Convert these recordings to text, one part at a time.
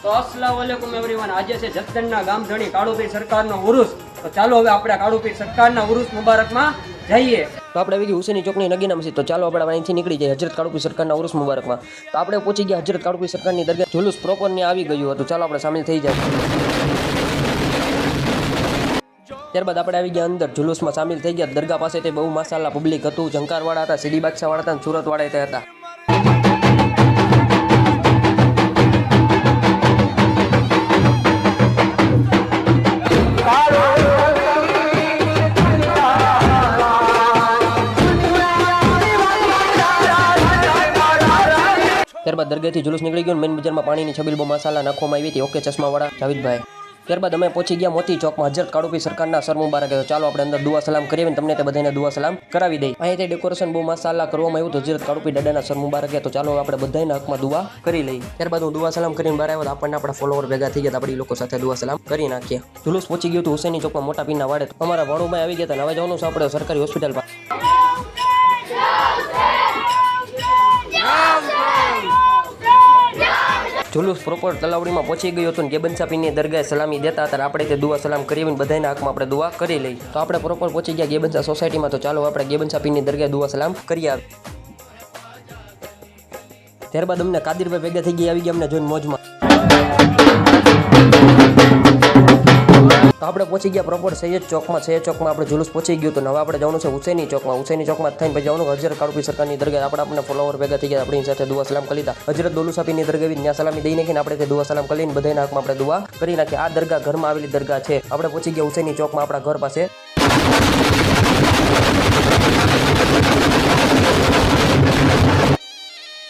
તો અસ્સલામુ અલૈકુમ એવરીવન। આજે છે જસદણના ગામધણી કાળુપીર સરકારનો ઉરુસ। તો ચાલો હવે આપણે કાળુપીર સરકારના ઉરુસ મુબારકમાં જઈએ। તો આપણે આવી ગઈ હુસેની ચોકની નગીના મસ્જિદ। તો ચાલો આપણે અહીંથી નીકળી જઈએ હજરત કાળુપીર સરકારના ઉરુસ મુબારકમાં। તો આપણે પહોંચી ગયા હજરત કાળુપીર સરકારની દરગાહ। જુલુસ પ્રોપર ને આવી ગયું હતું। ચાલો આપણે સામેલ થઈ જાય। ત્યારબાદ આપણે આવી ગયા અંદર, જુલુસમાં સામેલ થઈ ગયા। દરગાહ પાસે તે બહુ માશાલ્લાહ પબ્લિક હતું। જંકારવાળા હતા, સીડી બાદશાહવાળા હતા, સુરતવાળા તે હતા। ત્યારબાદ દરગાહથી જુલુસ નીકળી ગયું। મેન બજારમાં પાણીની છબીલ બહુ માશાલ્લાહ નાખવામાં આવી હતી। ઓકે ચશ્માવાળા જાવેદભાઈ। ત્યારબાદ અમે પહોંચી ગયા મોતી ચોકમાં હજરત કાળુપીર સરકારના સર મુબારક। ચાલો આપણે અંદર દુઆ સલામ કરીએ તમને તે બધાને દુઆ સલામ કરાવી દઈએ। અહીંથી ડેકોરેશન બહુ માશાલ્લાહ કરવામાં આવ્યું હતું હજરત કાળુપીર દાદાના સર મુબારક। તો ચાલો આપણે બધાના હકમાં દુઆ કરી લઈએ। ત્યારબાદ હું દુઆ સલામ કરીને બહાર આવ્યો તો આપણને આપણા ફોલોવર ભેગા થઈ ગયા। આપણે લોકો સાથે દુઆ સલામ કરી નાખીએ। જુલુસ પહોંચી ગયું હતું હુસેની ચોકમાં મોટા પીરના વાડે। અમારા ભાણુભાઈ આવી ગયા હતા। હવે જવાનું છે આપણે સરકારી હોસ્પિટલ પાસે। જુલુસ પ્રોપર તલાવડીમાં પહોંચી ગયું હતું। ગેબનશા પીરની દરગાહે સલામી દેતા હતા। આપણે તે દુઆ સલામ કરી બધાના હકમાં આપણે દુઆ કરી લઈ। તો આપણે પ્રોપર પહોંચી ગયા ગેબનશા સોસાયટીમાં। તો ચાલો આપણે ગેબનશા પીરની દરગાહે દુઆ સલામ કરી આવે। ત્યારબાદ અમને કાદિરભાઈ ભેગા થઈ ગયા, આવી ગયા અમને જોઈને મોજમાં। તો આપણે પહોંચી ગયા પ્રોપર સૈયદ ચોકમાં। સૈયદ ચોકમાં આપણે જુલુસ પહોંચી ગયું। તો હવે આપણે જવાનું છે હુસેની ચોકમાં। હુસેની ચોકમાં થઈને પછી જવાનું હજરત કાળુપીર સરકારની દરગાહ। આપણે ફોલોવર ભેગા થઈ ગયા, આપણી સાથે દુઆ સલામ કરી લીધા। હજરત દોલુસાપીની દરગાહ ત્યાં સલામી દઈ નાખીને આપણે તે દુઆ સલામ કરીને બધાના હકમાં આપણે દુઆ કરી નાખીએ। આ દરગાહ ઘરમાં આવેલી દરગાહ છે। આપણે પહોંચી ગયા હુસેની ચોકમાં આપણા ઘર પાસે।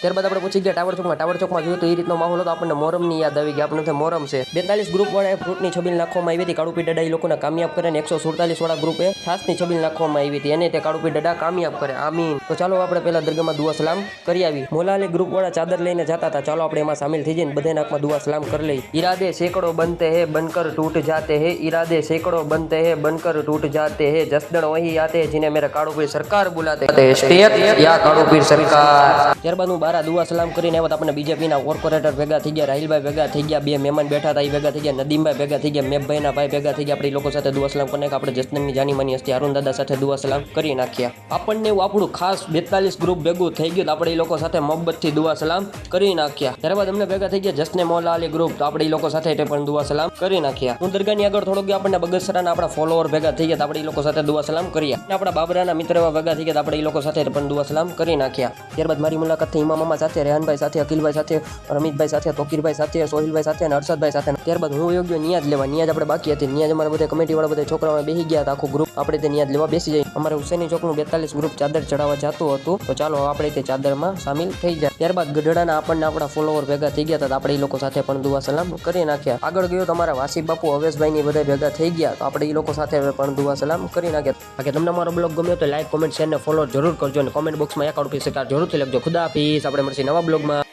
ત્યારબાદ આપણે પહોંચી ગયા ટાવર ચોકમાં। ટાવર ચોકમાં જોયું તો એ રીતનો માહોલ હતો। આપણને મોરમની યાદ આવી ગઈ। આપણને મોરમ છે 42 ગ્રુપ વાળા ફ્રૂટની છબીલ નાખવામાં આવી હતી। કાળુપીર દાદા એ લોકોને કામયાબ કરે ને 147 વાળા ગ્રુપે છાસની છબીલ નાખવામાં આવી હતી। એને તે કાળુપીર દાદા કામયાબ કરે, આમીન। તો ચાલો આપણે પહેલા દરગાહમાં દુઆ સલામ કરી આવી। મોલાલી ગ્રુપ વાળા ચાદર લઈને જતા હતા। ચાલો આપણે એમાં સામેલ થઈ જઈને બધાના હકમાં દુઆ સલામ કરી લઈ। ઈરાદે સેંકડો બનતે હે બનકર ટूट जाते हैं, इरादे सैकड़ों बनते हैं बनकर टूट जाते हैं। जसदण वही आते हैं जिन्हें मेरा काळुपीर सरकार बुलाते हैं। स्टेट या काळुपीर सरकार। ત્યારબાદ હું બારા દુઆ સલામ કરીને આપણે બીજેપીના કોર્પોરેટર ભેગા થઈ ગયા, રાહિલભાઈ ભેગા થઈ ગયા, બે મહેમાન બેઠા હતા એ ભેગા થઈ ગયા, નદીમભાઈ ભેગા થઈ ગયા, મેપભાઈના ભાઈ ભેગા થઈ ગયા। આપણે લોકો સાથે દુઆ સલામ કરીને આપણે જસદણની જાની માની હસ્તી હારૂન દાદા સાથે દુઆ સલામ કરી નાખ્યા। આપણને એવું આપણું ખાસ 42 ગ્રુપ ભેગું થઈ ગયું। આપણે એ લોકો સાથે મોહબ્બતથી દુઆ સલામ કરી નાખ્યા। ત્યારબાદ અમને ભેગા થઈ ગયા જસને મોલા અલી ગ્રુપ। તો આપણે એ લોકો સાથે પણ દુઆ સલામ કરી નાખ્યા। હું દરગાહની આગળ થોડો ગયો, આપણને બગસરાના આપણા ફોલોવર ભેગા થઈ ગયા। આપણે એ લોકો સાથે દુઆ સલામ કર્યા। આપણા બાબરાના મિત્ર એવા ભેગા થઈ ગયા। આપણે એ લોકો સાથે પણ દુઆ સલામ કરી નાખ્યા। ત્યારબાદ મારી મુલાકાત થઈ ઇમામ મામા સાથે, રેહાનભાઈ સાથે, અકિલભાઈ સાથે, રમીતભાઈ સાથે, તોકીરભાઈ સાથે, સોહિલભાઈ સાથે અને હર્ષદભાઈ સાથે। ત્યારબાદ હું યોગ્ય નિયાજ લેવા। નિયાજ આપણે બાકી હતી। નિયાજ અમારા બધા કમિટીવાળા બધા છોકરાઓ બેસી ગયા હતા આખું ગ્રુપ। આપણે તે નિયાજ લેવા બેસી જઈએ। અમારે હુસેની ચોકનું 42 ગ્રુપ ચાદર ચડાવવા જતું હતું। તો ચાલો આપણે તે ચાદરમાં સામેલ થઈ જાય। ત્યારબાદ ગઢડાના આપણને આપણા ફોલોવર ભેગા થઈ ગયા હતા। આપણે એ લોકો સાથે પણ દુઆ સલામ કરી નાખ્યા। આગળ ગયો તમારા વાસી બાપુ અવેશભાઈની બધા ભેગા થઈ ગયા। તો આપણે એ લોકો સાથે પણ દુઆ સલામ કરી નાખ્યા। બાકી તમને અમારો બ્લોગ ગમ્યો તો લાઈક, કોમેન્ટ, શેર ને ફોલો જરૂર કરજો અને કોમેન્ટ બોક્સમાં કાળુપીર સરકાર જરૂરથી લખજો। ખુદા હાફિઝ। આપણે મળશે નવા બ્લોગમાં।